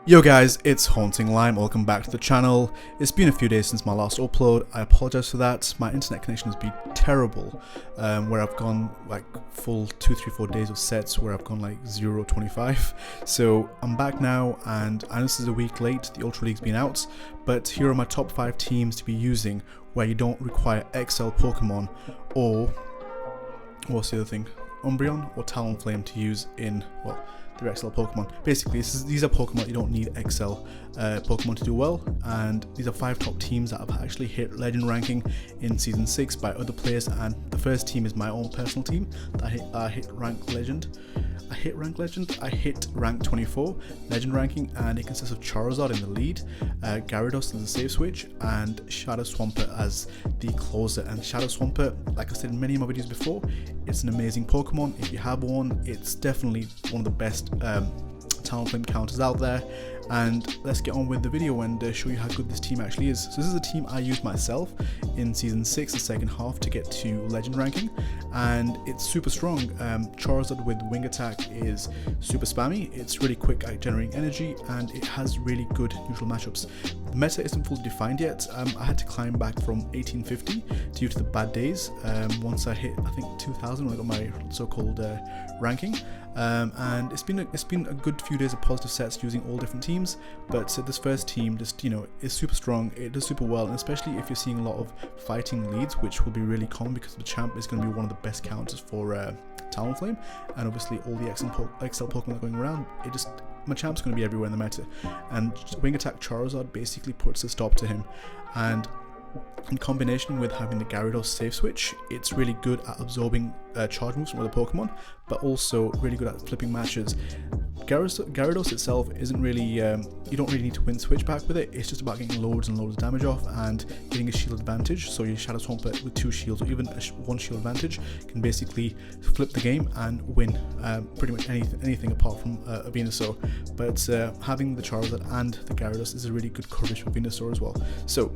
Yo guys, it's Haunting Lime, welcome back to the channel. It's been a few days since my last upload, I apologise for that. My internet connection has been terrible, where I've gone like full 2, 3, 4 days of sets where I've gone like 0, 25. So I'm back now, and I know this is a week late, the Ultra League's been out, but here are my top 5 teams to be using where you don't require XL Pokemon or, what's the other thing, Umbreon or Talonflame to use in, well, the XL Pokemon. Basically, these are Pokemon you don't need XL Pokemon to do well, and these are 5 top teams that have actually hit legend ranking in Season 6 by other players, and the first team is my own personal team that I hit rank legend. I hit rank 24 legend ranking, and it consists of Charizard in the lead, Gyarados as the save switch, and Shadow Swampert as the closer. And Shadow Swampert, like I said in many of my videos before, it's an amazing Pokemon. If you have one, it's definitely one of the best Talonflame counters out there. And let's get on with the video and show you how good this team actually is. So this is a team I used myself in Season 6, the second half, to get to legend ranking, and it's super strong. Charizard with wing attack is super spammy, it's really quick at generating energy, and it has really good neutral matchups. The meta isn't fully defined yet. I had to climb back from 1850 due to the bad days once I hit, I think, 2000 when I got my so-called ranking. And it's been a good few days of positive sets using all different teams, but this first team just, you know, is super strong. It does super well, and especially if you're seeing a lot of fighting leads, which will be really common because Machamp is going to be one of the best counters for Talonflame, and obviously all the XL Pokemon that are going around. Machamp's going to be everywhere in the meta, and wing attack Charizard basically puts a stop to him. And in combination with having the Gyarados save switch, it's really good at absorbing charge moves from other Pokemon, but also really good at flipping matches. Gyarados itself isn't really, you don't really need to win switch back with it. It's just about getting loads and loads of damage off and getting a shield advantage. So your Shadow Swampert with 2 shields or even a 1 shield advantage can basically flip the game and win pretty much anything apart from a Venusaur. But having the Charizard and the Gyarados is a really good coverage for Venusaur as well. So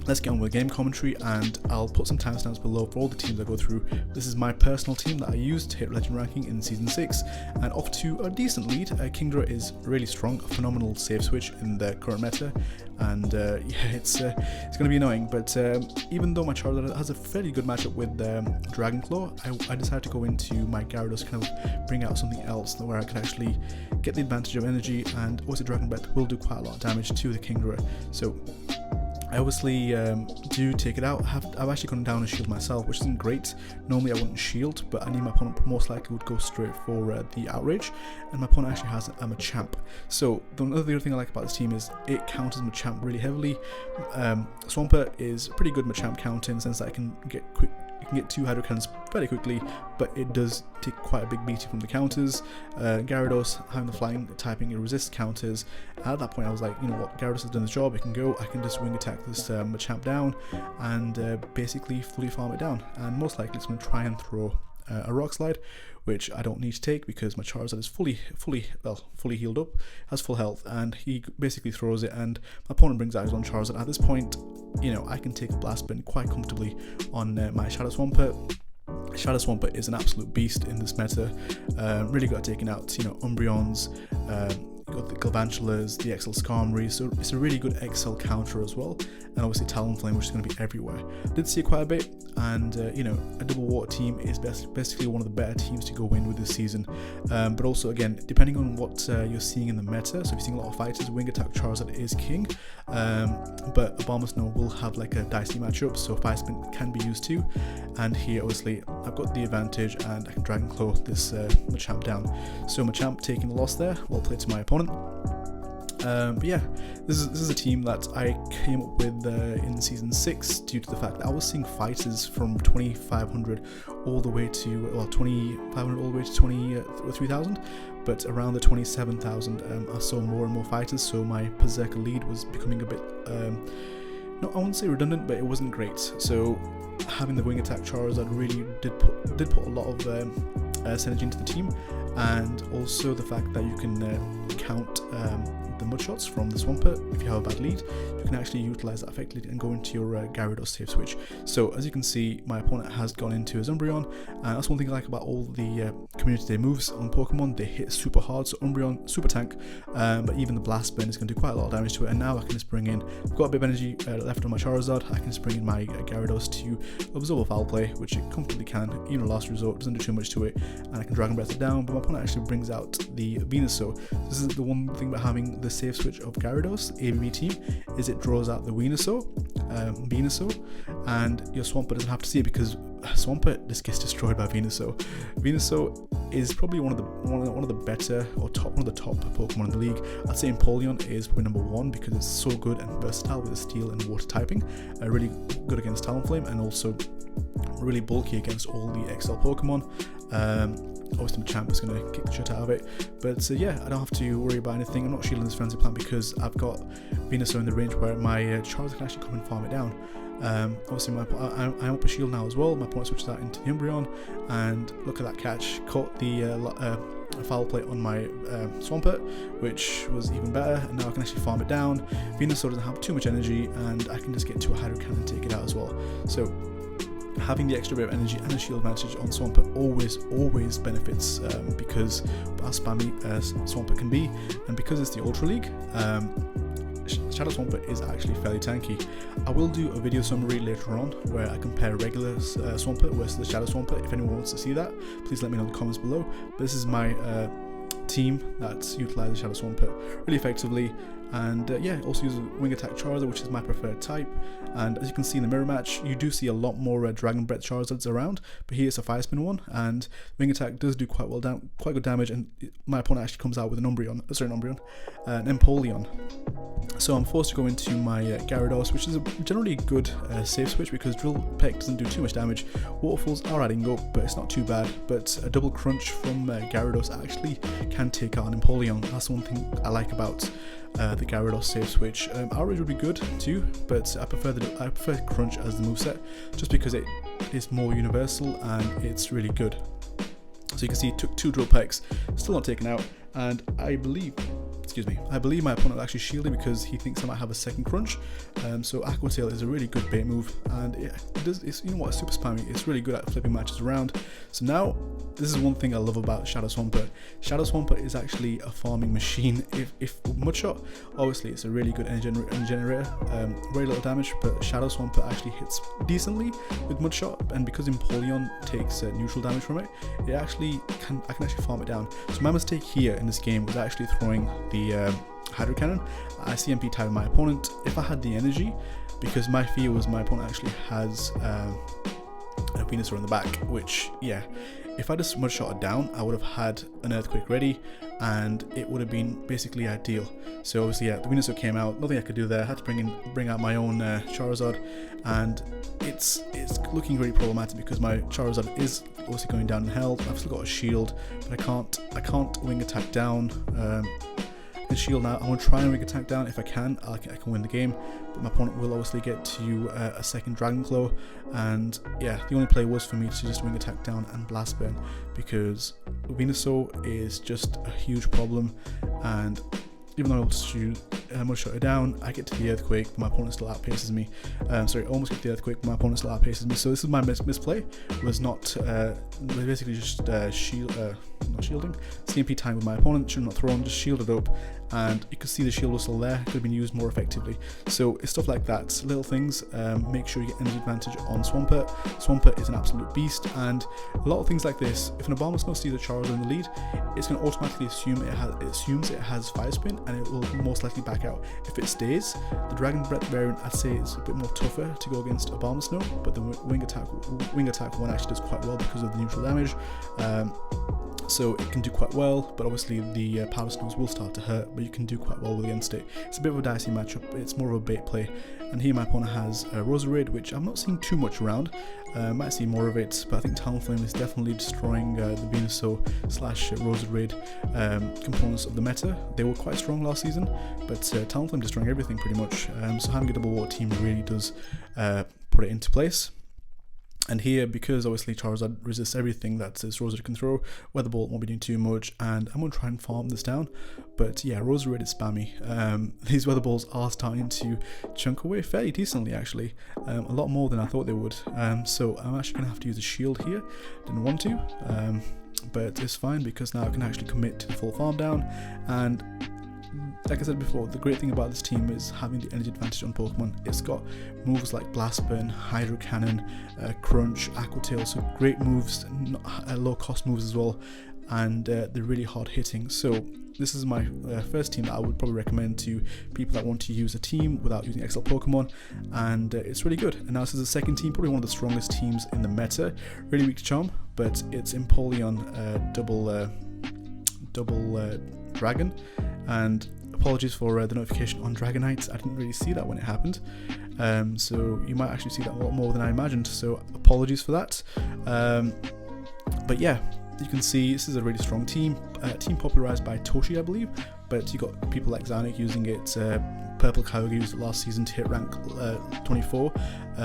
let's get on with game commentary, and I'll put some timestamps below for all the teams I go through. This is my personal team that I used to hit legend ranking in Season 6, and off to a decent lead. Kingdra is really strong, a phenomenal save switch in the current meta, and yeah, it's going to be annoying, but even though my Charizard has a fairly good matchup with Dragonclaw, I decided to go into my Gyarados to kind of bring out something else where I could actually get the advantage of energy, and also Dragon Breath will do quite a lot of damage to the Kingdra. So I obviously do take it out. I've actually gone down a shield myself, which isn't great. Normally I wouldn't shield, but I knew my opponent most likely would go straight for the outrage, and my opponent actually has a Machamp. So the other thing I like about this team is it counters Machamp really heavily. Swampert is a pretty good Machamp counter in the sense that it can get 2 Hydro Cannons fairly quickly, but it does take quite a big beating from the counters. Gyarados, having the flying typing, it resists counters. At that point I was like, you know what, Gyarados has done his job, it can go, I can just wing attack this Machamp down and basically fully farm it down, and most likely it's going to try and throw a Rock Slide, which I don't need to take because my Charizard is fully healed up, has full health, and he basically throws it, and my opponent brings out his own Charizard. At this point, you know, I can take a Blast Burn quite comfortably on my Shadow Swampert. Shadow Swampert is an absolute beast in this meta, really good at taking out, you know, Umbreons, got the Galvantulas, the XL Skarmory, so it's a really good XL counter as well, and obviously Talonflame, which is going to be everywhere. I did see it quite a bit, and you know, a double water team is basically one of the better teams to go in with this season, but also again, depending on what you're seeing in the meta, so if you're seeing a lot of fighters, wing attack Charizard is king, but Obama Snow will have like a dicey matchup, so Fire Spin can be used too, and here obviously I've got the advantage and I can Dragon Claw this Machamp down. So Machamp taking the loss there, well played to my opponent. But yeah, this is a team that I came up with in Season 6 due to the fact that I was seeing fighters from 2500 all the way to, well, 2500 all the way to 3000, but around the 27,000 I saw more and more fighters, so my Berserker lead was becoming a bit, no, I wouldn't say redundant, but it wasn't great. So having the wing attack Charizard really did put a lot of synergy into the team, and also the fact that you can count the mud shots from the Swampert. If you have a bad lead, you can actually utilize that effectively and go into your Gyarados safe switch. So as you can see, my opponent has gone into his Umbreon, and that's one thing I like about all the community day moves on Pokemon. They hit super hard, so Umbreon, super tank, but even the Blast Burn is going to do quite a lot of damage to it. And now I can just bring in, I've got a bit of energy left on my Charizard, I can just bring in my Gyarados to absorb a Foul Play, which it comfortably can, even a last resort, doesn't do too much to it, and I can Dragon Breath it down, but my opponent actually brings out the Venusaur. This is the one thing about having the safe switch of Gyarados, ABB team, is it draws out the Venusaur, and your Swampert doesn't have to see it, because Swampert just gets destroyed by Venusaur. Venusaur is probably one of the better, or one of the top Pokemon in the league. I'd say Empoleon is probably number one because it's so good and versatile with the steel and water typing. Really good against Talonflame, and also really bulky against all the XL Pokemon. Obviously Machamp is going to kick the shit out of it, but yeah, I don't have to worry about anything. I'm not shielding this Frenzy Plant because I've got Venusaur in the range where my Charizard can actually come and farm it down. Obviously I'm up a shield now as well. My opponent switches that into the Umbreon, and look at that catch, caught the Foul Play on my Swampert, which was even better, and now I can actually farm it down. Venusaur doesn't have too much energy, and I can just get to a Hydro Cannon and take it out as well. So having the extra bit of energy and a shield advantage on Swampert always benefits, because how spammy Swampert can be, and because it's the Ultra League, Shadow Swampert is actually fairly tanky. I will do a video summary later on where I compare regular Swampert versus the Shadow Swampert. If anyone wants to see that, please let me know in the comments below. But this is my team that's utilized the Shadow Swampert really effectively, and yeah, also use a Wing Attack Charizard, which is my preferred type. And as you can see in the mirror match, you do see a lot more Dragon Breath Charizards around, but here it's a Fire Spin one, and Wing Attack does do quite good damage, and my opponent actually comes out with an an Empoleon. So I'm forced to go into my Gyarados, which is generally a good safe switch because Drill Peck doesn't do too much damage. Waterfalls are adding up, but it's not too bad. But a double crunch from Gyarados actually can take out an Empoleon. That's one thing I like about the Gyarados safe switch. Outrage would be good too, but I prefer crunch as the moveset, just because it is more universal and it's really good. So you can see it took 2 Drill Pecks, still not taken out, and I believe my opponent actually shielded because he thinks I might have a second crunch. So Aqua Tail is a really good bait move, and it's, you know what, it's super spammy. It's really good at flipping matches around. So now, this is one thing I love about Shadow Swampert. Shadow Swampert is actually a farming machine. If Mudshot, obviously it's a really good energy generator, very little damage, but Shadow Swampert actually hits decently with Mudshot, and because Empoleon takes neutral damage from it, I can actually farm it down. So my mistake here in this game was actually throwing the Hydro Cannon. I CMP tied my opponent. If I had the energy, because my fear was my opponent actually has a Venusaur in the back, which, yeah, if I just Mudshot it down, I would have had an Earthquake ready, and it would have been basically ideal. So obviously, yeah, the Venusaur came out, nothing I could do there. I had to bring out my own Charizard, and it's looking really problematic because my Charizard is obviously going down in health. I've still got a shield, but I can't Wing Attack down. I can shield now. I want to try and Wing Attack down. If I can win the game, but my opponent will obviously get to a second Dragon Claw, and yeah, the only play was for me to just Wing Attack down and Blast Burn, because Venusaur is just a huge problem, and even though I'm able to Mudshot it down, I get to the Earthquake, but my opponent still outpaces me. Sorry, almost get to the Earthquake, but my opponent still outpaces me. So this is my misplay, was not basically just not shielding. CMP time with my opponent, should not thrown, just shielded up, and you can see the shield was still there, could have been used more effectively. So it's stuff like that, little things. Make sure you get energy advantage on Swampert. Swampert is an absolute beast, and a lot of things like this, if an Abomasnow sees a Charizard in the lead, it's going to automatically assume it has Fire Spin, and it will most likely back out. If it stays, the Dragon Breath variant, I'd say, is a bit more tougher to go against Abomasnow, but the Wing Attack one actually does quite well because of the neutral damage. So it can do quite well, but obviously the Powder Snows will start to hurt, but you can do quite well against it. It's a bit of a dicey matchup, it's more of a bait play, and here my opponent has Roserade, which I'm not seeing too much around. Might see more of it, but I think Talonflame is definitely destroying the Venusaur / Roserade components of the meta. They were quite strong last season, but Talonflame destroying everything pretty much, so having a double water team really does put it into place. And here, because obviously Charizard resists everything that this Roserade can throw, Weather Bolt won't be doing too much, and I'm going to try and farm this down. But yeah, Roserade is spammy. These Weather Balls are starting to chunk away fairly decently, actually. A lot more than I thought they would. So I'm actually going to have to use a shield here. Didn't want to, but it's fine because now I can actually commit to the full farm down. And like I said before, the great thing about this team is having the energy advantage on Pokemon. It's got moves like Blast Burn, Hydro Cannon, Crunch, Aqua Tail, so great moves, low cost moves as well, and they're really hard hitting. So this is my first team that I would probably recommend to people that want to use a team without using XL Pokemon, and it's really good. And now this is the second team, probably one of the strongest teams in the meta. Really weak to Charm, but it's Empoleon double Dragon. And apologies for the notification on Dragonite, I didn't really see that when it happened, so you might actually see that a lot more than I imagined, so apologies for that. But yeah, you can see this is a really strong team, popularized by Toshi, I believe, but you got people like Zanuck using it, Purple Kyogre used it last season to hit rank 24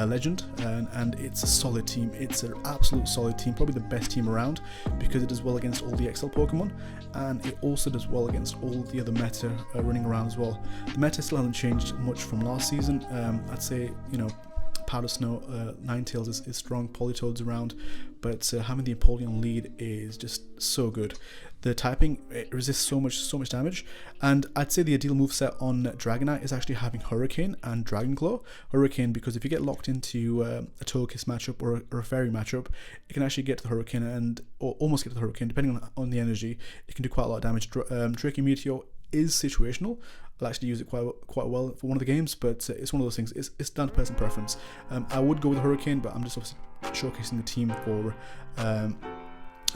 legend, and it's a solid team. It's an absolute solid team, probably the best team around, because it does well against all the XL Pokemon, and it also does well against all the other meta running around as well. The meta still hasn't changed much from last season. I'd say, you know, Powder Snow, Ninetales is strong, Politoed's around, but having the Empoleon lead is just so good. The typing, it resists so much damage, and I'd say the ideal moveset on Dragonite is actually having Hurricane and Dragon Claw. Hurricane, because if you get locked into a Togekiss matchup or a Fairy matchup, it can actually get to the Hurricane or almost get to the Hurricane, depending on the energy. It can do quite a lot of damage. Draco Meteor is situational. I'll actually use it quite well for one of the games, but it's one of those things. It's down to person preference. I would go with Hurricane, but I'm just obviously showcasing the team for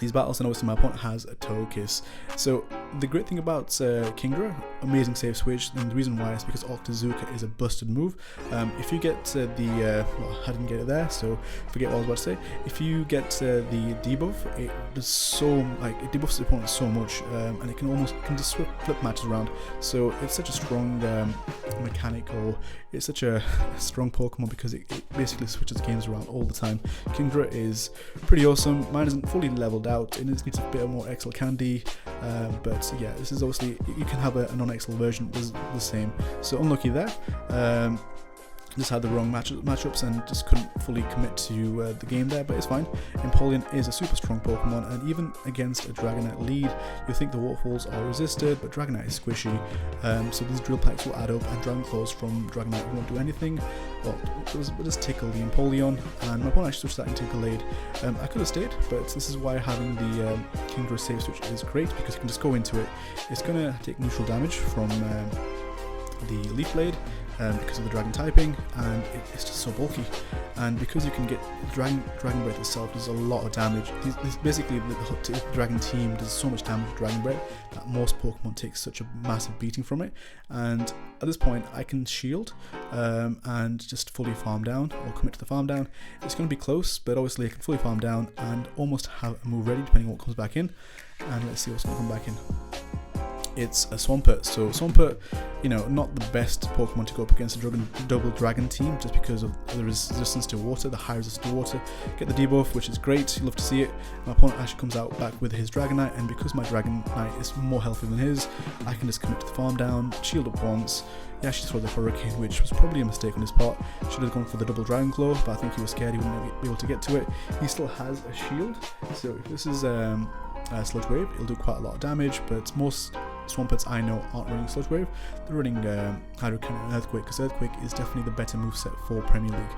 these battles, and obviously my opponent has a Togekiss. So the great thing about Kingdra, amazing save switch, and the reason why is because Octazooka is a busted move. If you get well, I didn't get it there, so forget what I was about to say. If you get the debuff, it does it debuffs the opponent so much, and it can just flip matches around. So it's such a strong mechanic, or it's such a strong Pokemon because it basically switches games around all the time. Kingdra is pretty awesome. Mine isn't fully leveled out, it needs a bit more XL candy, but yeah, this is obviously, you can have a non-XL version, was the same, so unlucky there. Just had the wrong matchups and just couldn't fully commit to the game there, but it's fine. Empoleon is a super strong Pokemon, and even against a Dragonite lead, you think the Waterfalls are resisted, but Dragonite is squishy, so these Drill Packs will add up, and Dragon Claws from Dragonite won't do anything. Well, we'll just tickle the Empoleon, and my opponent actually switched that into Gallade. I could have stayed, but this is why having the Kingdra save switch is great, because you can just go into it. It's going to take neutral damage from the Leaf Blade, because of the dragon typing, and it's just so bulky. And because you can get Dragon Breath itself does a lot of damage. Basically the Dragon team does so much damage with Dragon Breath that most Pokemon take such a massive beating from it. And at this point I can shield and just fully farm down, or commit to the farm down. It's going to be close, but obviously I can fully farm down and almost have a move ready depending on what comes back in. And let's see what's going to come back in. It's a Swampert. So Swampert, you know, not the best Pokemon to go up against a double dragon team, just because of the resistance to water, the high resistance to water. Get the debuff, which is great, you love to see it. My opponent actually comes out back with his Dragonite, and because my Dragonite is more healthy than his, I can just commit to the farm down, shield up once. He actually threw the Hurricane, which was probably a mistake on his part. Should have gone for the double Dragon Claw, but I think he was scared he wouldn't be able to get to it. He still has a shield, so if this is Sludge Wave, it'll do quite a lot of damage, but most Swamperts I know aren't running Sludge Wave. They're running Hydro Cannon and Earthquake, because Earthquake is definitely the better moveset for Premier League.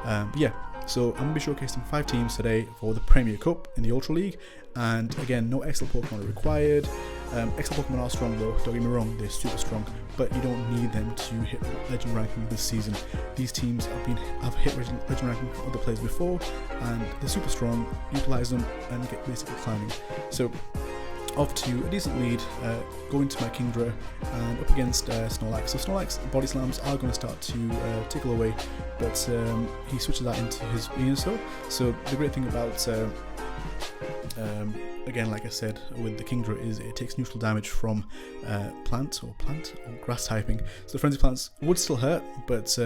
But yeah, so I'm going to be showcasing 5 teams today for the Premier Cup in the Ultra League, and again, no XL Pokemon are required. XL Pokemon are strong though, don't get me wrong, they're super strong, but you don't need them to hit Legend ranking this season. These teams have hit Legend ranking from other players before, and they're super strong, utilize them and get basically climbing. So off to a decent lead, going to my Kingdra and up against Snorlax. So Snorlax body slams are going to start to tickle away, but he switches that into his Venusaur. So the great thing about again, like I said, with the Kingdra is it takes neutral damage from plant or grass typing. So Frenzy Plants would still hurt, but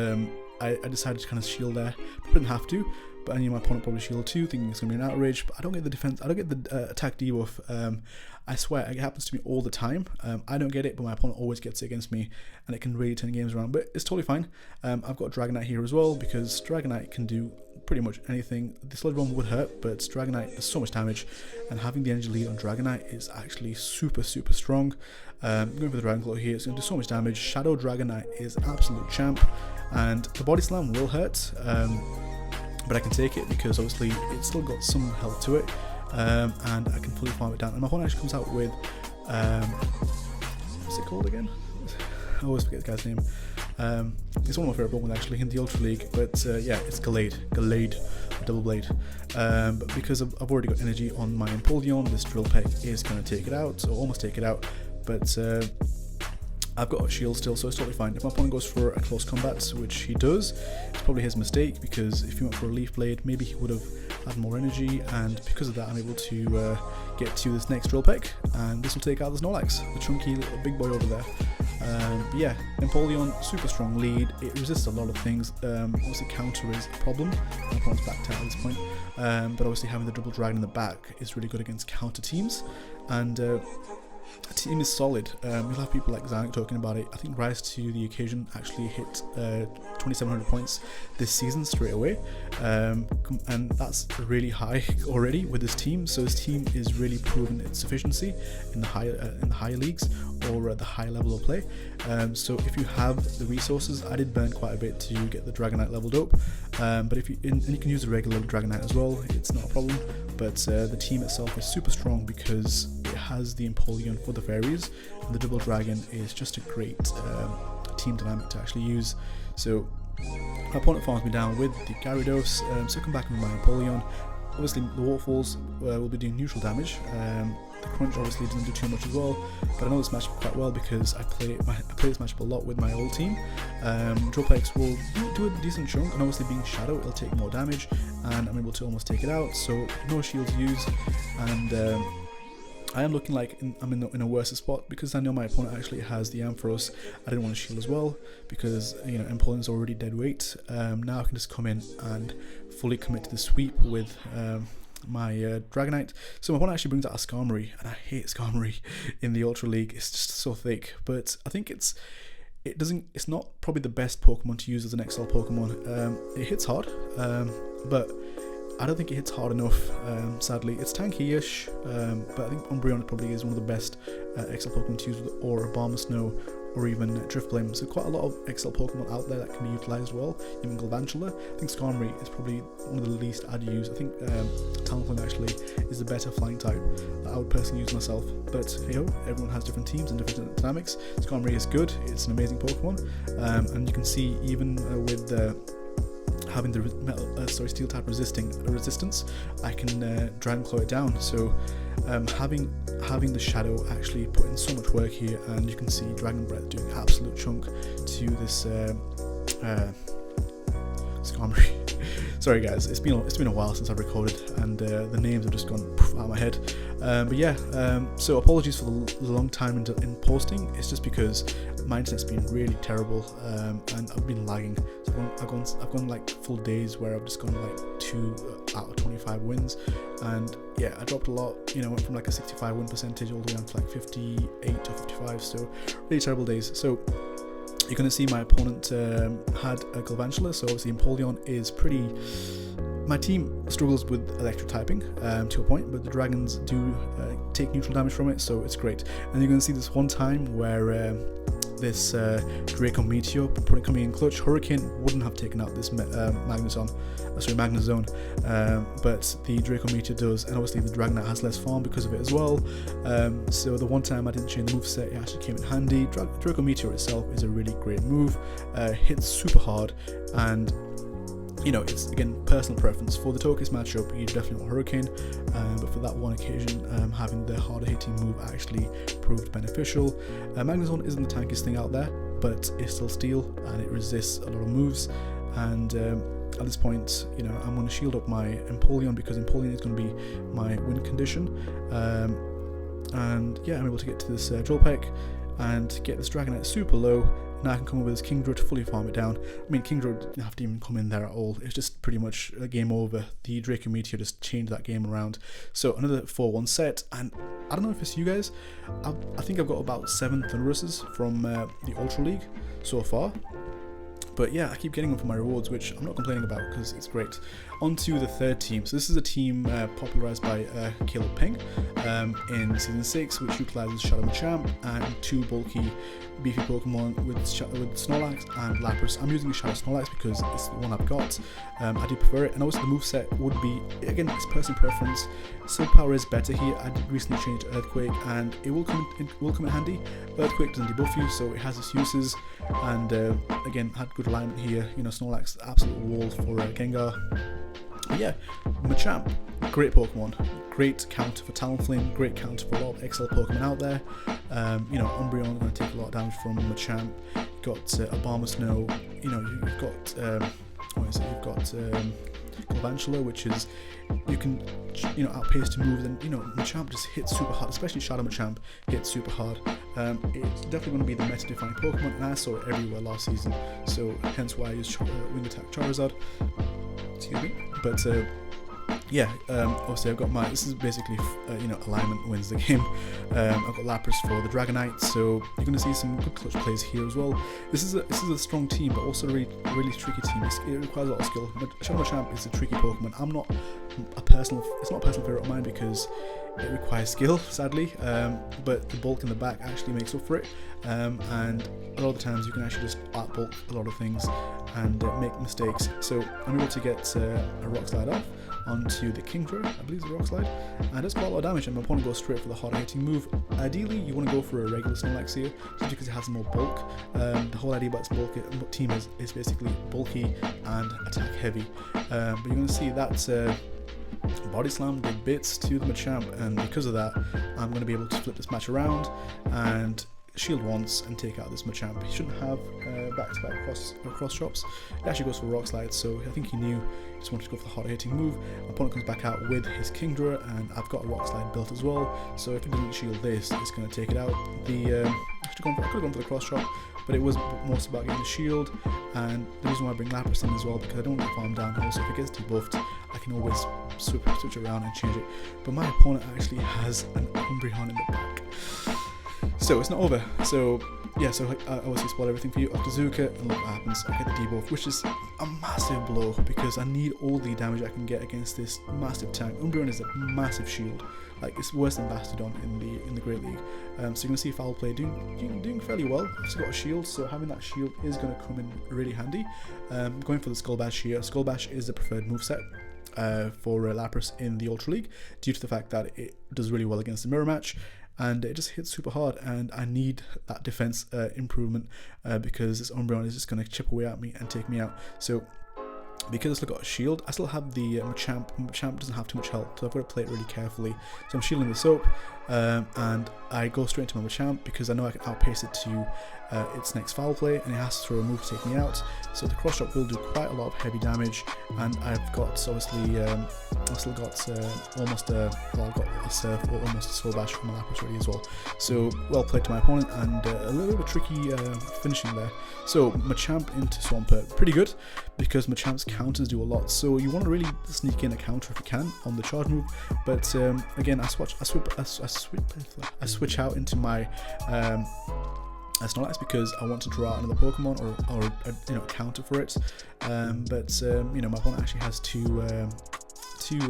I decided to kind of shield there. Didn't have to, but I knew my opponent probably shield too, thinking it's going to be an outrage, but I don't get the defense, I don't get the attack debuff. I swear, it happens to me all the time. I don't get it, but my opponent always gets it against me, and it can really turn games around, but it's totally fine. I've got Dragonite here as well, because Dragonite can do pretty much anything. The Sludge Bomb would hurt, but Dragonite does so much damage, and having the energy lead on Dragonite is actually super strong. Going for the Dragon Claw here, it's going to do so much damage. Shadow Dragonite is an absolute champ, and the Body Slam will hurt, but I can take it because obviously it's still got some health to it, and I can fully farm it down. And my opponent actually comes out with, what's it called again? I always forget the guy's name. It's one of my favourite Pokemon actually in the Ultra League, but yeah, it's Gallade, Double Blade. But because I've already got energy on my Empoleon, this Drill Peck is going to take it out, or almost take it out, but I've got a shield still, so it's totally fine. If my opponent goes for a close combat, which he does, it's probably his mistake, because if he went for a Leaf Blade, maybe he would have had more energy, and because of that I'm able to get to this next Drill Peck, and this will take out the Snorlax, the chunky little big boy over there. But yeah, Empoleon, super strong lead, it resists a lot of things. Obviously counter is a problem, my opponent's backed out at this point, but obviously having the Double Dragon in the back is really good against counter teams, and the team is solid. You'll have people like Zanuck talking about it. I think Rise to the Occasion actually hit 2,700 points this season straight away, and that's really high already with this team. So this team is really proven its sufficiency in the higher leagues, or at the high level of play. So if you have the resources, I did burn quite a bit to get the Dragonite leveled up, but if you and you can use the regular Dragonite as well, it's not a problem. But the team itself is super strong because it has the Empoleon for the fairies, and the Double Dragon is just a great team dynamic to actually use. So my opponent farms me down with the Gyarados, so I come back with my Empoleon. Obviously the Waterfalls will be doing neutral damage. The Crunch obviously doesn't do too much as well, but I know this matchup quite well because I play this matchup a lot with my old team. Droplex will do a decent chunk, and obviously being Shadow, it'll take more damage, and I'm able to almost take it out, so no shields used, and I am looking like I'm in a worse spot because I know my opponent actually has the Ampharos. I didn't want to shield as well because, you know, Empoleon's already dead weight. Now I can just come in and fully commit to the sweep with my Dragonite. So my opponent actually brings out a Skarmory, and I hate Skarmory in the Ultra League. It's just so thick, but I think it's not probably the best Pokemon to use as an XL Pokemon. It hits hard, but I don't think it hits hard enough, sadly. It's tanky-ish, but I think Umbreon probably is one of the best XL Pokemon to use with Aura, Balm Snow, or even Drifblim. So quite a lot of XL Pokemon out there that can be utilised well, even Galvantula. I think Skarmory is probably one of the least I'd use. I think Talonflame actually is the better flying type that I would personally use myself. But hey ho, everyone has different teams and different dynamics. Skarmory is good, it's an amazing Pokemon, and you can see even with having the steel type resistance, I can Dragon Claw it down. So having the Shadow actually put in so much work here, and you can see Dragon Breath doing absolute chunk to this Skarmory. Sorry guys, it's been a while since I've recorded, and the names have just gone out of my head. But yeah, so apologies for the long time in posting. It's just because my internet's been really terrible, and I've been lagging. So I've gone like full days where I've just gone like 2 out of 25 wins, and yeah, I dropped a lot. You know, went from like a 65 win percentage all the way down to like 58 or 55. So really terrible days. So you're going to see my opponent had a Galvantula, so obviously Empoleon is pretty... My team struggles with electric typing to a point, but the dragons do take neutral damage from it, so it's great. And you're going to see this one time where this Draco Meteor coming in clutch. Hurricane wouldn't have taken out this Magnezone, but the Draco Meteor does, and obviously the Dragonite has less farm because of it as well. So the one time I didn't change the moveset, it actually came in handy. Draco Meteor itself is a really great move, hits super hard, and you know, it's again personal preference. For the Togekiss matchup, you definitely want Hurricane, but for that one occasion, having the harder hitting move actually proved beneficial. Magnezone isn't the tankiest thing out there, but it's still steel and it resists a lot of moves. And at this point, you know, I'm going to shield up my Empoleon because Empoleon is going to be my win condition. And yeah, I'm able to get to this Drill Peck and get this Dragonite super low. Now I can come in with this Kingdra to fully farm it down. I mean, Kingdra didn't have to even come in there at all. It's just pretty much a game over. The Draco Meteor just changed that game around. So another 4-1 set, and I don't know if it's you guys, I think I've got about 7 Thunderuses from the Ultra League so far. But yeah, I keep getting them for my rewards, which I'm not complaining about because it's great. On to the third team. So this is a team popularized by Caleb Pengs in Season 6, which utilizes Shadow Machamp and 2 bulky, beefy Pokemon with Snorlax and Lapras. I'm using the Shadow Snorlax because it's the one I've got. I do prefer it, and also the moveset would be, again, it's personal preference. Soul Power is better here. I did recently change to Earthquake, and it will come in handy. Earthquake doesn't debuff you, so it has its uses, and again, had good alignment here. You know, Snorlax, absolute wall for Gengar. But yeah, Machamp, great Pokemon, great counter for Talonflame, great counter for a lot of XL Pokemon out there. You know, Umbreon going to take a lot of damage from Machamp. You've got Obama Snow. You know, you've got what is it? You've got Galvantula, which is, you can, you know, outpace to move. Then, you know, Machamp just hits super hard, especially Shadow Machamp hits super hard. It's definitely going to be the meta-defining Pokemon, and I saw it everywhere last season. So hence why I used Wing Attack Charizard. Excuse me. But yeah, obviously I've got my, this is basically, you know, alignment wins the game. I've got Lapras for the Dragonite, so you're going to see some good clutch plays here as well. This is a strong team, but also a really tricky team. It requires a lot of skill. Shadow Machamp is a tricky Pokemon. It's not a personal favourite of mine because it requires skill, sadly, but the bulk in the back actually makes up for it, and a lot of the times you can actually just outbulk a lot of things and make mistakes. So I'm able to get a Rock Slide off onto the Kingdra, I believe it's a Rock Slide, and it does quite a lot of damage, and my opponent goes straight for the harder hitting move. Ideally, you want to go for a regular Snorlax here, just because it has more bulk. The whole idea about this team is basically bulky and attack heavy, but you're going to see that Body Slam did bits to the Machamp, and because of that, I'm going to be able to flip this match around and shield once and take out this Machamp. He shouldn't have back-to-back cross chops. He actually goes for Rock Slide, so I think he knew he just wanted to go for the harder hitting move. My opponent comes back out with his Kingdra, and I've got a Rock Slide built as well, so if it doesn't shield this, it's going to take it out. I could have gone for the cross chop, but it was most about getting the shield, and the reason why I bring Lapras in as well, because I don't want to farm down. Also, if it gets debuffed, I can always switch around and change it. But my opponent actually has an Umbreon in the back. So it's not over. So yeah, so I obviously spoil everything for you after Zuka, and look what happens. I get the debuff, which is a massive blow because I need all the damage I can get against this massive tank. Umbreon is a massive shield. Like, it's worse than Bastodon in the Great League. So you're gonna see Foul Play doing fairly well. I've also got a shield, so having that shield is gonna come in really handy. Going for the Skull Bash here. Skull Bash is the preferred moveset for Lapras in the Ultra League, due to the fact that it does really well against the mirror match, and it just hits super hard, and I need that defense improvement because this Umbreon is just going to chip away at me and take me out. So because I still got a shield, I still have the Machamp. Machamp doesn't have too much health, so I've got to play it really carefully. So I'm shielding the soap, and I go straight into my Machamp because I know I can outpace it to its next Foul Play, and it has to throw a move to take me out. So the cross chop will do quite a lot of heavy damage, and I've got obviously I've still got almost I've got a Surf or almost a Soul Bash from my Lapras ready as well. So well played to my opponent, and a little bit tricky finishing there. So Machamp into Swampert, pretty good because Machamp's counters do a lot. So you want to really sneak in a counter if you can on the charge move. But again, I switch out into my Snorlax because I want to draw out another Pokemon or counter for it. But you know, my opponent actually has two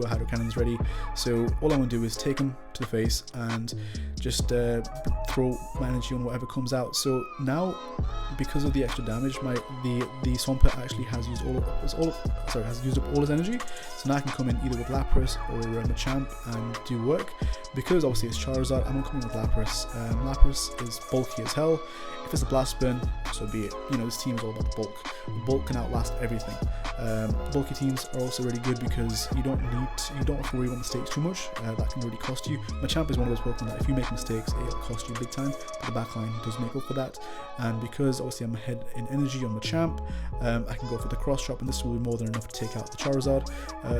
Hydro Cannons ready, so all I want to do is take them to the face and just throw my energy on whatever comes out. So now, because of the extra damage, the Swampert actually has used up all his energy. So now I can come in either with Lapras or Machamp and do work. Because obviously it's Charizard, I'm gonna come in with Lapras. Lapras is bulky as hell. If it's a Blast Burn, so be it. You know, this team is all about the bulk. Bulk can outlast everything. Bulky teams are also really good because you don't have to worry about mistakes too much. That can really cost you. Machamp is one of those Pokemon that if you make mistakes, it'll cost you big time, but the backline does make up for that. And because obviously I'm ahead in energy on Machamp, I can go for the cross chop, and this will be more than enough to take out the Charizard.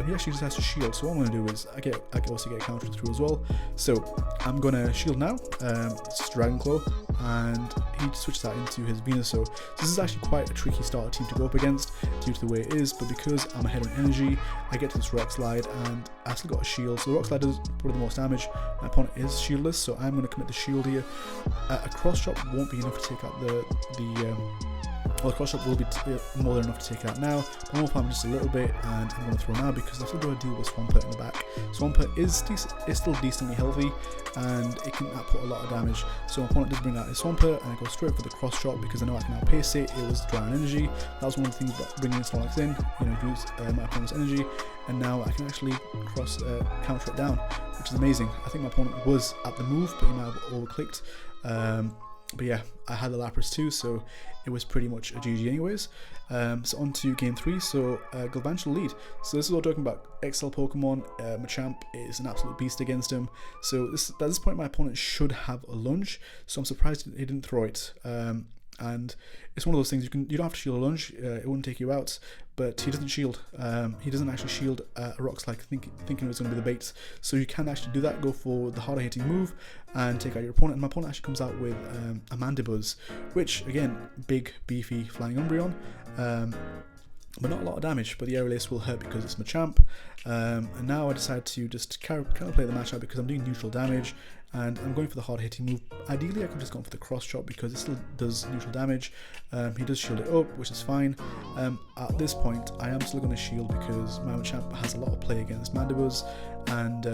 He actually just has to shield, so what I'm going to do is I can also get countered through as well. So I'm going to shield now. It's Dragon Claw, and he switches that into his Venusaur. So this is actually quite a tricky starter team to go up against due to the way it is, but because I'm ahead on energy, I get to this Rock Slide, and I still got a shield, so the Rock Slide does probably the most damage. My opponent is shieldless, so I'm going to commit the shield here. A cross chop won't be enough to take out the cross chop will be more than enough to take it out now. But I'm going to just a little bit, and I'm going to throw now because I still got to deal with Swampert in the back. Swampert is still decently healthy, and it can output a lot of damage. So my opponent does bring out his Swampert, and I go straight for the cross chop because I know I can outpace it. It was dry on energy. That was one of the things about bringing Snorlax in. Use my opponent's energy, and now I can actually counter it down, which is amazing. I think my opponent was at the move, but he might have over-clicked. But yeah, I had the Lapras too, so it was pretty much a GG anyways. So on to game 3, so Galvantula lead. So this is what we're talking about. XL Pokemon, Machamp is an absolute beast against him. So at this point my opponent should have a lunge, so I'm surprised he didn't throw it. And it's one of those things, you don't have to shield a lunge, it wouldn't take you out, but he doesn't shield. He doesn't actually shield a Rock Slide thinking it was going to be the bait. So you can actually do that, go for the harder hitting move and take out your opponent. And my opponent actually comes out with a Mandibuzz, which again, big beefy flying Umbreon, but not a lot of damage, but the air release will hurt because it's Machamp. And now I decide to just kind of play the match out because I'm doing neutral damage, and I'm going for the hard hitting move. Ideally I could have just gone for the cross chop because it still does neutral damage. He does shield it up, which is fine. At this point I am still going to shield because my Machamp has a lot of play against Mandibuzz, and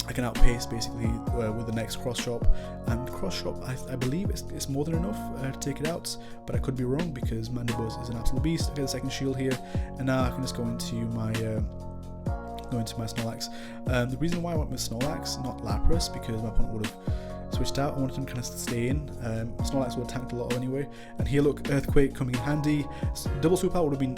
I can outpace basically with the next cross chop, and cross chop I believe it's more than enough to take it out, but I could be wrong because Mandibuzz is an absolute beast. I get a second shield here, and now I can just go into my Snorlax. The reason why I went with Snorlax, not Lapras, because my opponent would have switched out. I wanted him to kind of stay in. Snorlax would have tanked a lot anyway, and here look, Earthquake coming in handy. Double swoop out would have been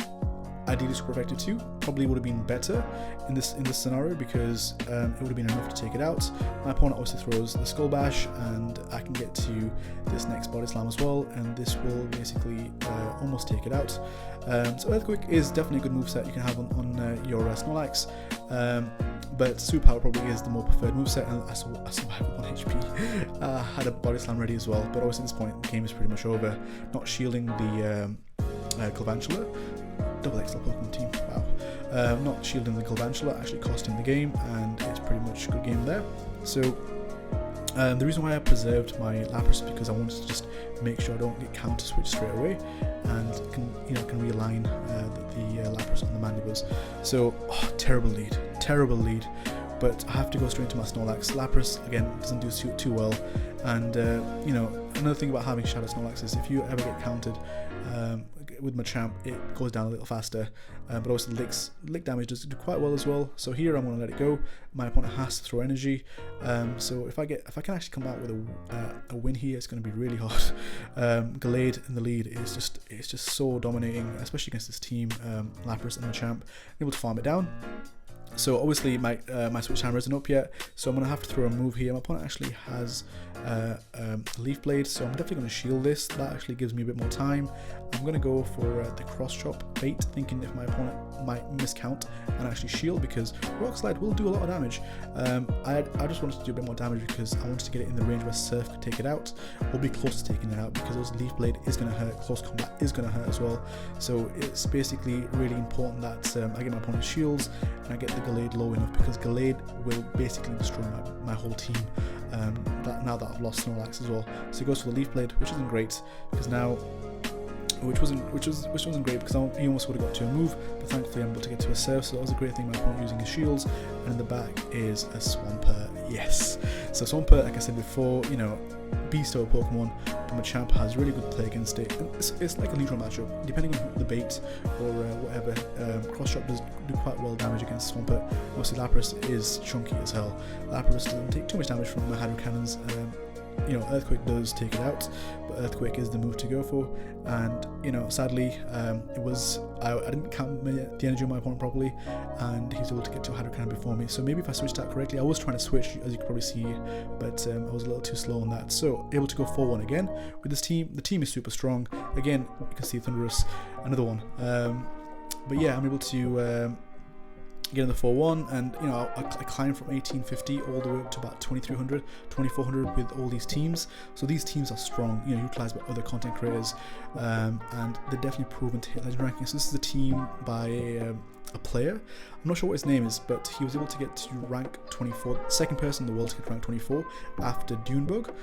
ideally super effective too. Probably would have been better in this scenario because it would have been enough to take it out. My opponent obviously throws the Skull Bash, and I can get to this next Body Slam as well, and this will basically almost take it out. So Earthquake is definitely a good moveset you can have on your Snorlax, but Superpower probably is the more preferred moveset, and I survived with 1 HP. I had a Body Slam ready as well, but obviously at this point the game is pretty much over. Not shielding the Galvantula. Double XL Pokemon team, wow. Not shielding the Galvantula actually cost him the game, and it's pretty much a good game there. So the reason why I preserved my Lapras is because I wanted to just make sure I don't get counter switch straight away, and can realign the Lapras on the Mandibuzz. So terrible lead, but I have to go straight into my Snorlax. Lapras again doesn't do too well, and another thing about having Shadow Snorlax is if you ever get countered with Machamp, it goes down a little faster, but also lick damage does do quite well as well. So here I'm going to let it go. My opponent has to throw energy, so if I can actually come out with a win here, it's going to be really hard. Gallade in the lead is just so dominating, especially against this team, Lapras and Machamp, able to farm it down. So obviously my switch hammer isn't up yet, so I'm going to have to throw a move here. My opponent actually has a Leaf Blade, so I'm definitely going to shield this. That actually gives me a bit more time. I'm going to go for the cross chop bait, thinking if my opponent might miscount and actually shield, because Rock Slide will do a lot of damage. I just wanted to do a bit more damage because I wanted to get it in the range where Surf could take it out, or be close to taking it out, because also Leaf Blade is going to hurt, close combat is going to hurt as well. So it's basically really important that I get my opponent's shields and I get the Gallade low enough, because Gallade will basically destroy my whole team now that I've lost Snorlax as well. So he goes for the Leaf Blade, which isn't great because now, which wasn't great because he almost would have got to a move, but thankfully I'm able to get to a Surf, so that was a great thing. My opponent using his shields, and in the back is a Swampert. Yes, so Swampert, like I said before, beast of a Pokemon, but Machamp has really good play against it. And it's like a neutral matchup, depending on the bait or whatever. Cross Chop does do quite well damage against Swampert. Obviously Lapras is chunky as hell. Lapras doesn't take too much damage from the Hydro Cannons. you know, Earthquake does take it out, but Earthquake is the move to go for. And you know, sadly, it was I didn't count the energy on my opponent properly, and he was able to get to a Hydro Cannon before me. So maybe if I switched that correctly, I was trying to switch, as you can probably see, but I was a little too slow on that. So able to go 4-1 again with this team. The team is super strong. Again, you can see Thunderous, another one. But yeah, I'm able to get in the 4-1, and you know, I climbed from 1850 all the way up to about 2300, 2400 with all these teams. So these teams are strong, you know, utilized by other content creators, and they're definitely proven to hit legend rankings. So this is a team by a player. I'm not sure what his name is, but he was able to get to rank 24, second person in the world to get to rank 24 after Dunebug.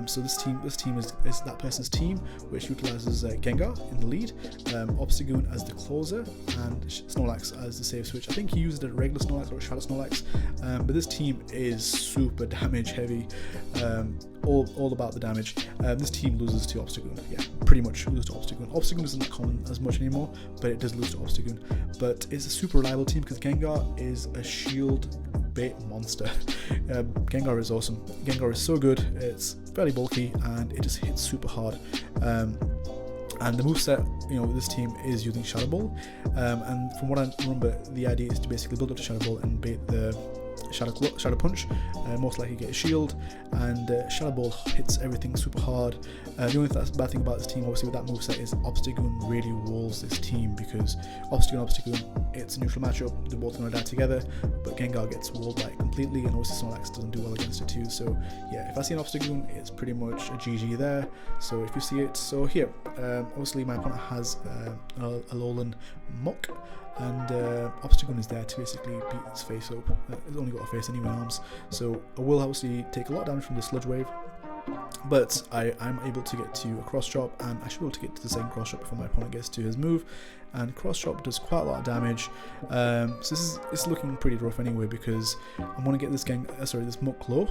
So this team is that person's team, which utilizes Gengar in the lead, Obstagoon as the closer, and Snorlax as the save switch. I think he used a regular Snorlax or a Shadow Snorlax, but this team is super damage heavy, all about the damage. This team loses to Obstagoon, yeah, pretty much loses to Obstagoon. Obstagoon isn't common as much anymore, but it does lose to Obstagoon. But it's a super reliable team because Gengar is a shield bait monster. Gengar is awesome. Gengar is so good. It's fairly bulky and it just hits super hard. And the moveset, you know, this team is using Shadow Ball. And from what I remember, the idea is to basically build up to Shadow Ball and bait the Shadow Punch, most likely get a shield, and Shadow Ball hits everything super hard. The only bad thing about this team, obviously, with that moveset is Obstagoon really walls this team, because Obstagoon, it's a neutral matchup, they're both going to die together, but Gengar gets walled by it completely, and obviously Snorlax doesn't do well against it too. So yeah, if I see an Obstagoon, it's pretty much a GG there. So if you see it, so here, obviously my opponent has a Alolan Muck, and Obstagoon is there to basically beat its face up. It's only got a face anyway, arms, so I will obviously take a lot of damage from the Sludge Wave, but I'm able to get to a Cross Chop, and I should be able to get to the second Cross Chop before my opponent gets to his move. And Cross Chop does quite a lot of damage, so it's looking pretty rough anyway, because I'm going to get this this Muck low,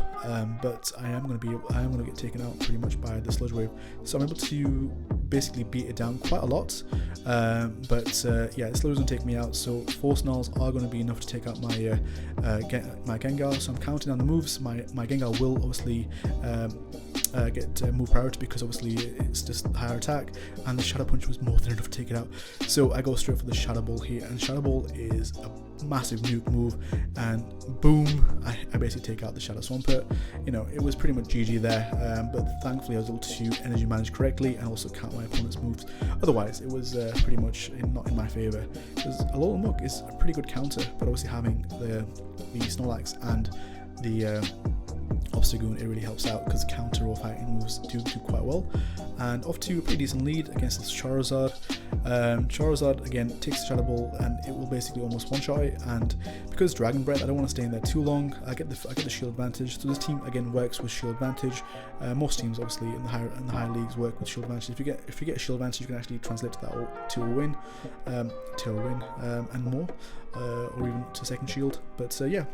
but I am going to get taken out pretty much by the Sludge Wave. So I'm able to basically beat it down quite a lot, but yeah, it still doesn't take me out. So 4 Snarls are going to be enough to take out my Gengar. So I'm counting down the moves. My Gengar will obviously get move priority, because obviously it's just higher attack, and the Shadow Punch was more than enough to take it out. So I go straight for the Shadow Ball here, and Shadow Ball is a massive nuke move, and boom, I basically take out the Shadow Swampert. You know, it was pretty much GG there, but thankfully I was able to energy manage correctly and also count my opponent's moves. Otherwise, it was pretty much not in my favour, because Alolan Muck is a pretty good counter, but obviously having the Snorlax and the Obstagoon, it really helps out, because counter or fighting moves do quite well. And off to a pretty decent lead against this Charizard. Charizard again takes the Shadow Ball, and it will basically almost one-shot it. And because Dragon Breath, I don't want to stay in there too long. I get the shield advantage. So this team again works with shield advantage. Most teams obviously in the higher leagues work with shield advantage. If you get a shield advantage, you can actually translate that to a win, and more, or even to second shield. But yeah.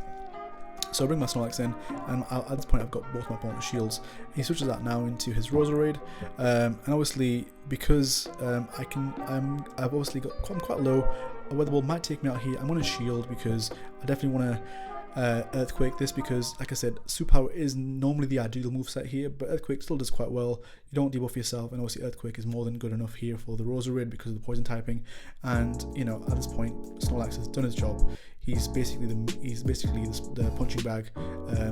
So I bring my Snorlax in, and at this point I've got both my opponent's shields. He switches that now into his Roserade, and obviously because I've obviously I'm quite low. A Weather Ball might take me out here. I'm going to shield, because I definitely want to Earthquake this, because like I said, Superpower is normally the ideal moveset here, but Earthquake still does quite well. You don't debuff yourself, and obviously Earthquake is more than good enough here for the Roserade because of the poison typing. And you know, at this point Snorlax has done his job. He's basically the punching bag,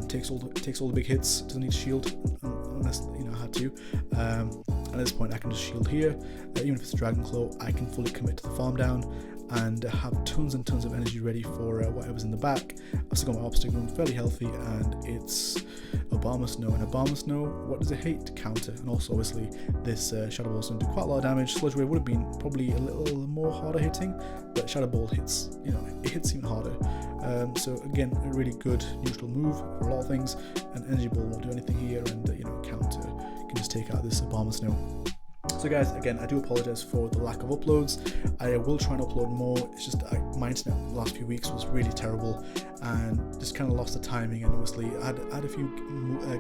takes all the big hits, doesn't need to shield unless I had to. At this point I can just shield here, even if it's a Dragon Claw, I can fully commit to the farm down and have tons and tons of energy ready for whatever's in the back. I've still got my Obstagoon fairly healthy, and it's Obama Snow, and Obama Snow, what does it hate? Counter. And also obviously this Shadow Ball is going to do quite a lot of damage. Sludge Wave would have been probably a little more harder hitting, but Shadow Ball hits, it hits even harder. So again, a really good neutral move for a lot of things, and Energy Ball won't do anything here, and counter can just take out this Obama Snow. So guys, again, I do apologise for the lack of uploads. I will try and upload more. It's just my internet the last few weeks was really terrible, and just kind of lost the timing. And obviously, I had a few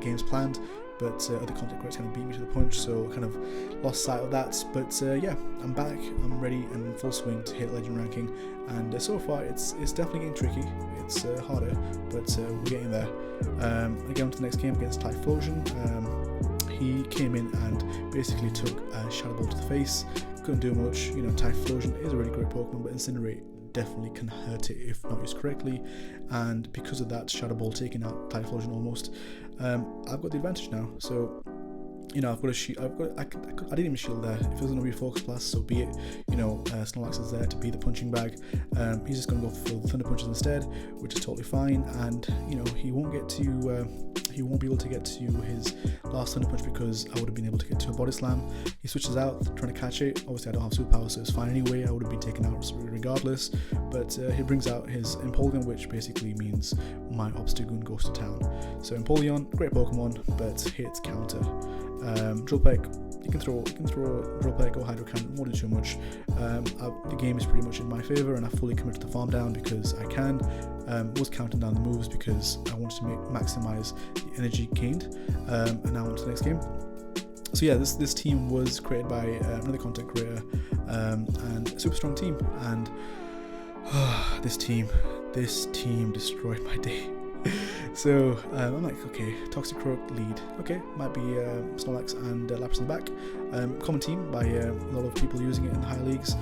games planned, but other content creators kind of beat me to the punch, so kind of lost sight of that. But yeah, I'm back. I'm ready and in full swing to hit legend ranking, and so far it's definitely getting tricky. gets harder, but we're getting there. Again, on to the next game against Typhlosion. He came in and basically took a Shadow Ball to the face. Couldn't do much. You know, Typhlosion is a really great Pokemon, but Incinerate definitely can hurt it if not used correctly. And because of that Shadow Ball taking out Typhlosion almost, I've got the advantage now. So, you know, I've got a shield. I didn't even shield there. If it was going to be a Focus Blast, so be it. You know, Snorlax is there to be the punching bag. He's just going to go for the Thunder Punches instead, which is totally fine. And you know, he won't be able to get to his last Thunder Punch because I would have been able to get to a Body Slam. He switches out, trying to catch it. Obviously, I don't have superpower, so it's fine anyway. I would have been taken out regardless. But he brings out his Empoleon, which basically means my Obstagoon goes to town. So Empoleon, great Pokemon, but hits counter. Drill Peck, you can throw Drill Peck or Hydro Cannon, won't do too much. The game is pretty much in my favour, and I fully committed the farm down because I can. Was counting down the moves because I wanted to maximise the energy gained. And now on to the next game. So yeah, this team was created by another content creator, and a super strong team. And this team destroyed my day. So I'm like, okay, Toxicroak lead. Okay, might be Snorlax and Lapras in the back. Common team by a lot of people using it in the higher leagues.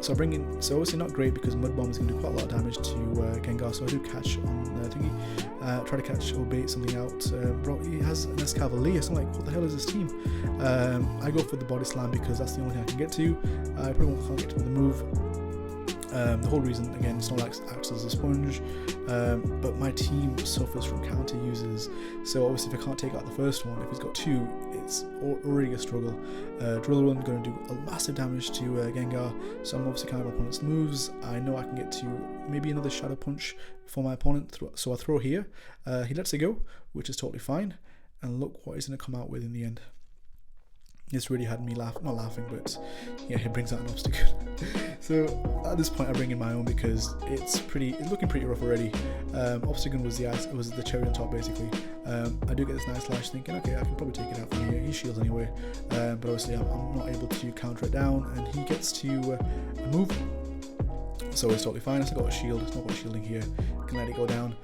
So I bring in, so obviously not great because Mud Bomb is going to do quite a lot of damage to Gengar. So I do catch on thingy, try to catch or bait something out. Bro, he has an Escavalier, so I'm like, what the hell is this team? I go for the Body Slam because that's the only thing I can get to. I probably can't get to the move. The whole reason, again, Snorlax acts as a sponge, but my team suffers from counter users, so obviously if I can't take out the first one, if he's got two, it's already a struggle. Drill Run going to do a massive damage to Gengar, so I'm obviously counting my opponent's moves. I know I can get to maybe another Shadow Punch for my opponent, so I throw here. He lets it go, which is totally fine, and look what he's going to come out with in the end. This really had me not laughing, but yeah, he brings out an Obstagoon. So at this point I bring in my own because it's looking pretty rough already. Obstagoon was the cherry on top basically. I do get this nice lash thinking, okay, I can probably take it out from here. He shields anyway, but obviously I'm not able to counter it down, and he gets to move. So it's totally fine. I've got a shield. It's not got shielding here. I can let it go down.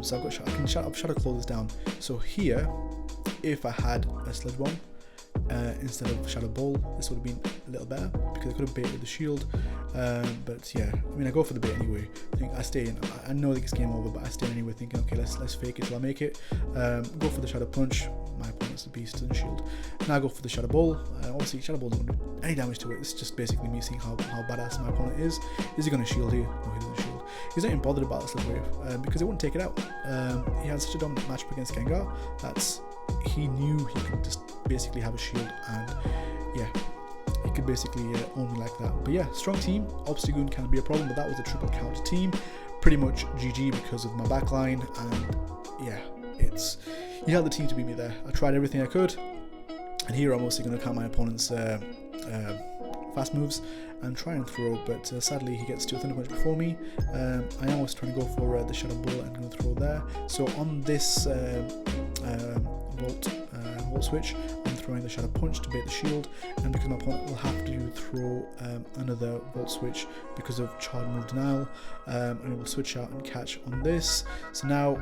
So I can Shadow Claw this down. So here, if I had a Sludge Bomb instead of Shadow Ball, this would have been a little better because I could have baited the shield. But yeah, I mean, I go for the bait anyway. I stay in. I know that it's game over, but I stay in anyway, thinking, okay, let's fake it till I make it. Go for the Shadow Punch. My opponent's the beast and shield. Now I go for the Shadow Ball. Obviously, Shadow Ball doesn't do any damage to it. It's just basically me seeing how badass my opponent is. Is he going to shield here? No, he doesn't shield. He's not even bothered about the Slip Wave because it wouldn't take it out. He has such a dominant matchup against Gengar that he knew he could just basically have a shield, and yeah, he could basically own me like that. But yeah, strong team. Obstagoon can be a problem, but that was a triple counter team. Pretty much GG because of my backline, and yeah, he had the team to beat me there. I tried everything I could, and here I'm mostly going to count my opponent's fast moves and try and throw, but sadly he gets to a Thunder Punch before me. I am always trying to go for the Shadow Ball and going to throw there. So on this Volt switch, I'm throwing the Shadow Punch to bait the shield, and because my opponent will have to throw another Volt switch because of Charge Move Denial, and it will switch out and catch on this. So now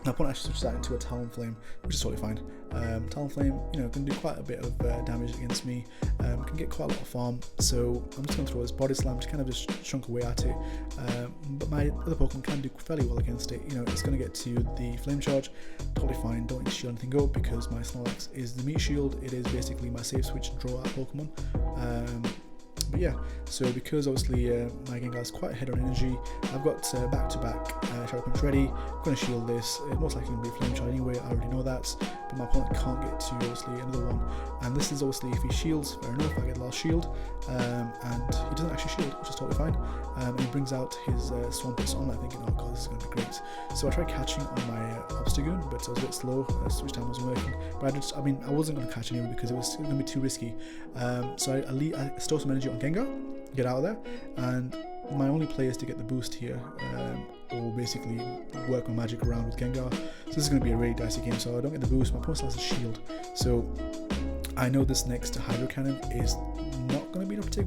my opponent actually switches that into a Talonflame, which is totally fine. Talonflame, can do quite a bit of damage against me, can get quite a lot of farm, so I'm just going to throw this Body Slam to kind of just chunk away at it, but my other Pokemon can do fairly well against it. It's going to get to the Flame Charge, totally fine, don't need to shield anything up because my Snorlax is the meat shield. It is basically my safe switch to draw out Pokemon. But yeah, so because obviously my Gengar is quite ahead on energy, I've got back-to-back Shadow Punch ready. I'm going to shield this. It most likely going to be Flame Charge anyway, I already know that, but my opponent can't get to obviously another one. And this is obviously if he shields, fair enough, I get the last shield, and he doesn't actually shield, which is totally fine. And he brings out his Swampert, so I'm like thinking, oh god, this is going to be great. So I tried catching on my Obstagoon, but I was a bit slow, switch time wasn't working. But I wasn't going to catch anyway because it was going to be too risky. So I stole some energy on Gengar, get out of there, and my only play is to get the boost here, or basically work my magic around with Gengar. So this is going to be a really dicey game, so I don't get the boost, my opponent has a shield. So I know this next Hydro Cannon is not going to be enough to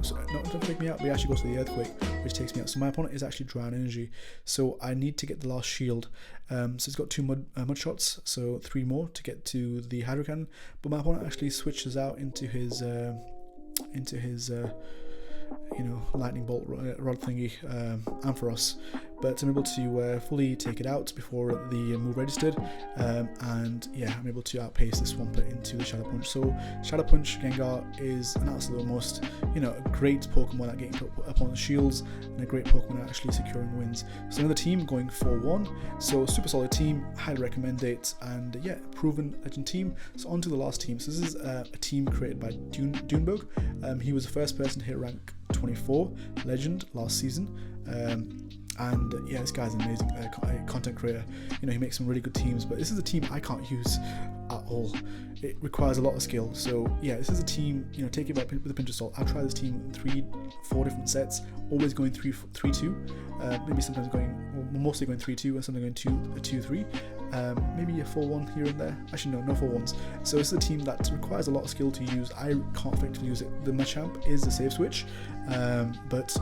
take me out, but he actually goes to the Earthquake, which takes me out. So my opponent is actually Drown Energy, so I need to get the last shield. So he's got 2 mud shots, so 3 more to get to the Hydro Cannon. But my opponent actually switches out into his you know, lightning bolt rod thingy, Ampharos, but I'm able to fully take it out before the move registered, and yeah, I'm able to outpace the Swampert into the Shadow Punch. So Shadow Punch Gengar is an absolute almost, you know, a great Pokemon at getting up on the shields, and a great Pokemon at actually securing wins. So another team going 4-1, so super solid team, highly recommend it, and yeah, proven legend team. So on to the last team. So this is a team created by Dunebug. He was the first person to hit rank 24 legend last season, and yeah, this guy's an amazing content creator. You know, he makes some really good teams, but this is a team I can't use at all. It requires a lot of skill. So yeah, this is a team, you know, take it with a pinch of salt. I've tried this team in 3-4 different sets, always going 3-2, maybe sometimes mostly going 3-2, and sometimes going 2-3, maybe a 4-1 here and there. Actually no 4-1s. So this is a team that requires a lot of skill to use. I can't effectively use it. The Machamp is the save switch, but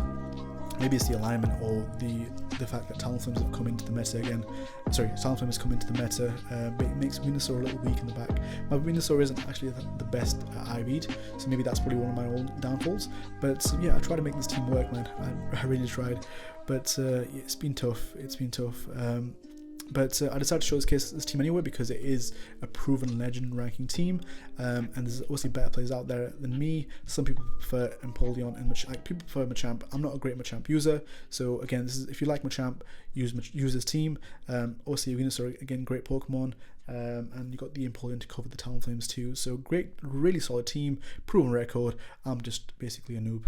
maybe it's the alignment or the fact that Talonflames have come into the meta again. Sorry, Talonflame has come into the meta, but it makes Venusaur a little weak in the back. My Venusaur isn't actually the best at IV'd, so maybe that's probably one of my own downfalls. But yeah, I try to make this team work, man. I really tried, but it's been tough. It's been tough. But I decided to showcase this team anyway because it is a proven legend ranking team, and there's obviously better players out there than me. Some people prefer Empoleon and people prefer Machamp. I'm not a great Machamp user, so again, this is, if you like Machamp, use this team. Obviously Venusaur, again, great Pokemon, and you got the Empoleon to cover the Talonflames too. So great, really solid team, proven record. I'm just basically a noob,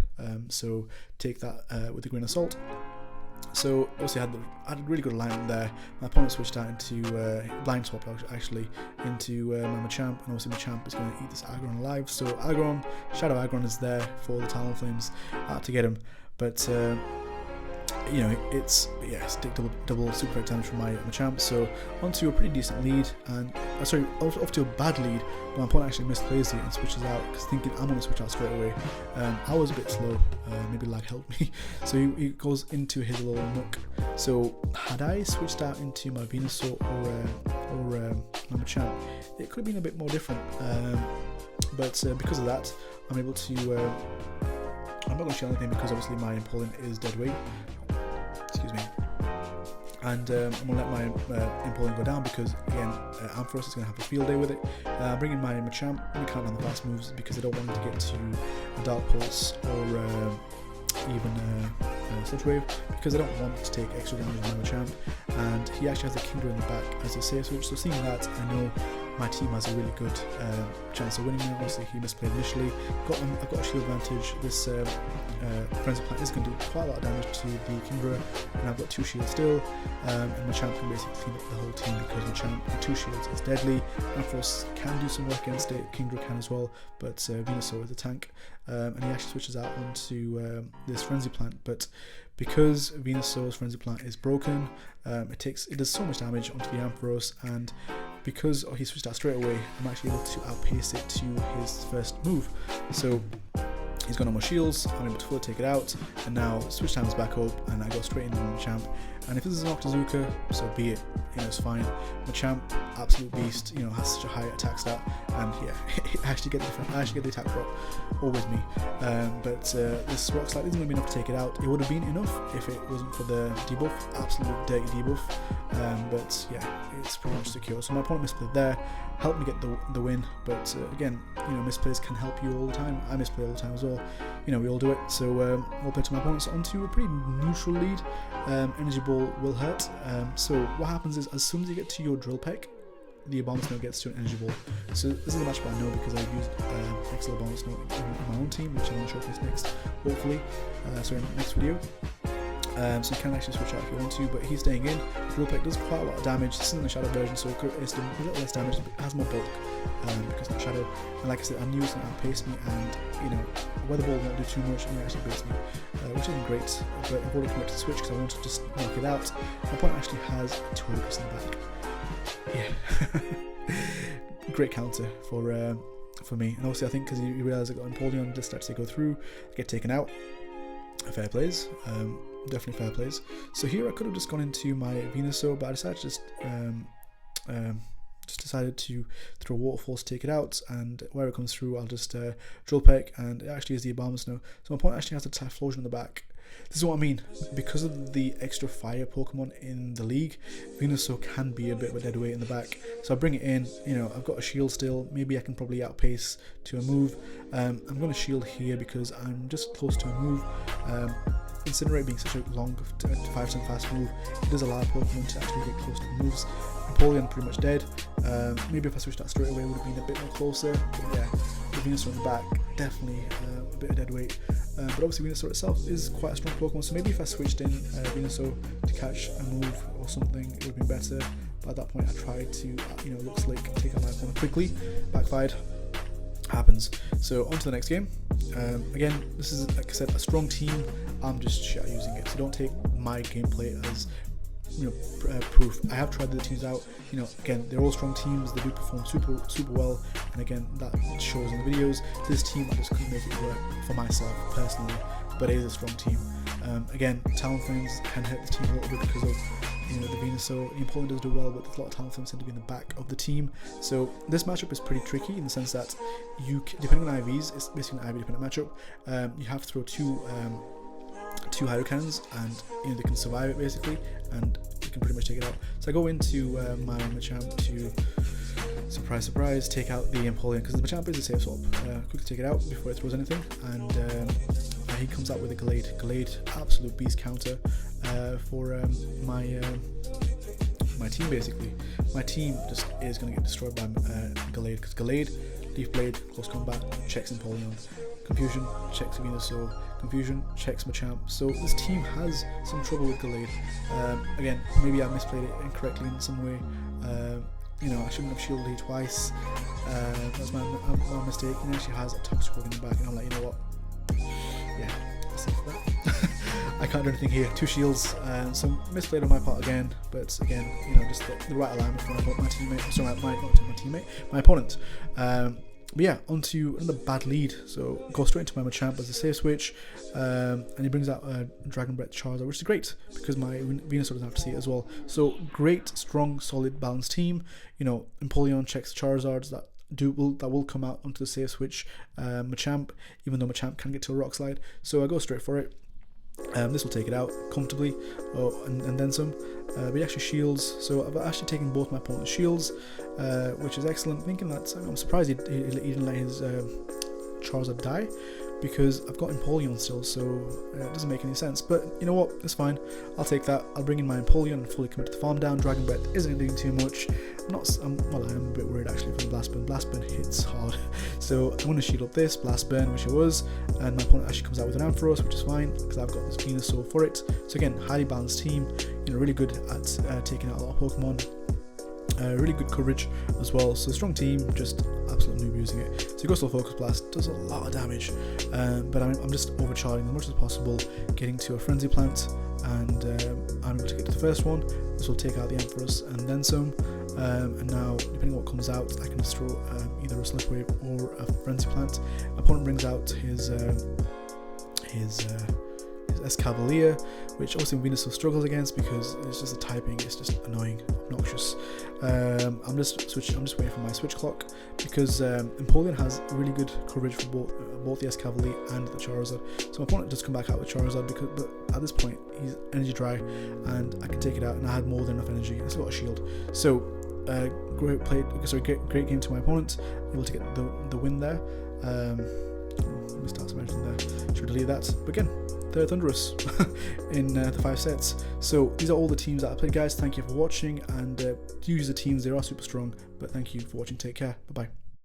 so take that with a grain of salt. So obviously I had a really good alignment there. My opponent switched out into blind swap actually into my Machamp, and obviously Machamp is going to eat this Aggron alive. So Aggron, Shadow Aggron is there for the Talonflames to get him, but you know, it's double super effect damage from my Machamp. So onto a pretty decent lead, and sorry, off to a bad lead. But my opponent actually misplays it and switches out because thinking I'm going to switch out straight away. I was a bit slow, maybe lag helped me. So he goes into his little nook. So had I switched out into my Venusaur or my Machamp, it could have been a bit more different. But because of that, I'm able to. I'm not going to show anything because obviously my Empoleon is dead weight. Excuse me. And I'm going to let my Empoleon go down because, again, Ampharos is going to have a field day with it. Bring in my Machamp, I'm going to count down the fast moves because I don't want him to get to a Dark Pulse or even Sludge Wave, because I don't want to take extra damage on my Machamp. And he actually has a Kingdra in the back as a save switch, so seeing that, I know my team has a really good chance of winning. Obviously he misplayed initially. I've got a shield advantage. This Frenzy Plant is going to do quite a lot of damage to the Kingdra, and I've got 2 shields still, and Machamp can basically clean up the whole team because Machamp with 2 shields is deadly. Ampharos can do some work against it, Kingdra can as well, but Venusaur is a tank, and he actually switches out onto this Frenzy Plant, but because Venusaur's Frenzy Plant is broken, it does so much damage onto the Ampharos, and because he switched out straight away, I'm actually able to outpace it to his first move. So he's got no more shields, I'm able to fully take it out, and now switch time is back up, and I go straight into Machamp. And if this is an Octazooka, so be it, you know, it's fine. Machamp, absolute beast, you know, has such a high attack stat, and yeah, I actually get the attack drop, always me. But this Rock Slide isn't going to be enough to take it out. It would have been enough if it wasn't for the debuff, absolute dirty debuff. But yeah, it's pretty much secure. So my opponent misplayed there, helped me get the win. But again, you know, misplays can help you all the time. I misplay all the time as well. You know, we all do it. So well played to my opponents. Onto a pretty neutral lead. Energy Ball will hurt. So what happens is, as soon as you get to your Drill Peck, the Abomasnow gets to an Energy Ball. So this is a matchup I know because I've used XL Abomasnow in my own team, which I'm going to showcase next, hopefully. So in the next video. So you can actually switch out if you want to, but he's staying in. Drill Peck does quite a lot of damage. This isn't a Shadow version, so it's a little less damage, but it has more bulk because it's Shadow. And like I said, I knew it's going to outpace me, and you know, Weather Ball won't do too much, and it actually beats me, which isn't great. But I've already connected the switch because I want to just knock it out. My opponent actually has 2 Orcus in the back. Yeah, great counter for for me. And obviously I think because he realised I got Empoleon, just starts to go through, get taken out. Fair plays, definitely fair plays. So here I could have just gone into my Venusaur, but I decided to just decided to throw Waterfalls to take it out, and where it comes through I'll just Drill Peck, and it actually is the Abomasnow. So my opponent actually has the Typhlosion in the back. This is what I mean, because of the extra fire Pokemon in the league, Venusaur can be a bit of a dead weight in the back. So I bring it in, you know, I've got a shield still, maybe I can probably outpace to a move. I'm going to shield here because I'm just close to a move. Incinerate being such a long 5% fast move, it does allow Pokemon to actually get close to the moves. Empoleon pretty much dead. Maybe if I switched that straight away it would have been a bit more closer, but yeah, the Venusaur in the back, definitely a bit of dead weight. But obviously Venusaur itself is quite a strong Pokemon, so maybe if I switched in Venusaur to catch a move or something, it would have been better. But at that point I tried to, you know, looks like take out my opponent quickly, backfired. Happens. So on to the next game. Again, this is, like I said, a strong team. I'm just shit at using it, so don't take my gameplay as, you know, proof. I have tried the teams out. You know, again, they're all strong teams. They do perform super well, and again, that shows in the videos. This team, I just couldn't make it work for myself personally, but it is a strong team. Again, Talonflames can hurt the team a little bit because of, you know, the Venusaur. The Empoleon does do well, but a lot of Talonflames tend to be in the back of the team. So this matchup is pretty tricky in the sense that you, depending on IVs, it's basically an IV dependent matchup. You have to throw two Hydrocannons, and you know they can survive it basically, and you can pretty much take it out. So I go into my Machamp to, surprise, take out the Empoleon, because the Machamp is a safe swap. Quickly take it out before it throws anything, and he comes out with a Gallade, absolute beast counter for my team basically. My team just is going to get destroyed by Gallade, because Gallade, Leaf Blade, close combat, checks Empoleon. Confusion, checks Venusaur. Confusion, checks Machamp. So this team has some trouble with Gallade. Again, maybe I misplayed it incorrectly in some way. You know, I shouldn't have shielded it twice. That's my mistake. He actually has a Toxic in the back, and I'm like, you know what? Yeah, that's it for that. I can't do anything here. 2 shields, some misplayed on my part again, but again, you know, just the right alignment when I got my teammate. Sorry, my opponent. But yeah, onto another bad lead. So go straight into my Machamp as a safe switch, and he brings out Dragon Breath Charizard, which is great because my Venusaur doesn't have to see it as well. So great, strong, solid, balanced team. You know, Empoleon checks Charizards that will come out onto the safe switch Machamp, even though Machamp can get to a Rock Slide. So I go straight for it. This will take it out comfortably, and then some. But he actually shields, so I've actually taken both my opponent's shields, which is excellent. Thinking that I'm surprised he didn't let his Charizard die, because I've got Empoleon still, so it doesn't make any sense. But you know what, it's fine, I'll take that. I'll bring in my Empoleon and fully commit to the farm down. Dragon Breath isn't doing too much. Well, I am a bit worried actually from Blast Burn. Blast Burn hits hard, so I'm going to shield up this Blast Burn, which it was, and my opponent actually comes out with an Ampharos, which is fine because I've got this Venusaur for it. So again, highly balanced team, you know, really good at taking out a lot of Pokemon. Really good coverage as well, so strong team, just absolute noob using it. So he goes to Focus Blast, does a lot of damage, but I'm just overcharging as much as possible, getting to a Frenzy Plant, and I'm able to get to the first one. This will take out the Ampharos and then some, and now depending on what comes out, I can just throw either a Slip Wave or a Frenzy Plant. My opponent brings out his Escavalier, which obviously Venusaur struggles against because it's just a typing, it's just annoying, obnoxious. I'm just waiting for my switch clock, because Empoleon has really good coverage for both the Escavalier and the Charizard. So my opponent does come back out with Charizard, but at this point he's energy dry and I can take it out, and I had more than enough energy. I still got a shield. So great game to my opponent, able to get the win there. Missed out some anything there, should delete that. But again, they're thunderous in the 5 sets. So these are all the teams that I played, guys. Thank you for watching, and use the teams, they are super strong. But thank you for watching, take care, bye bye.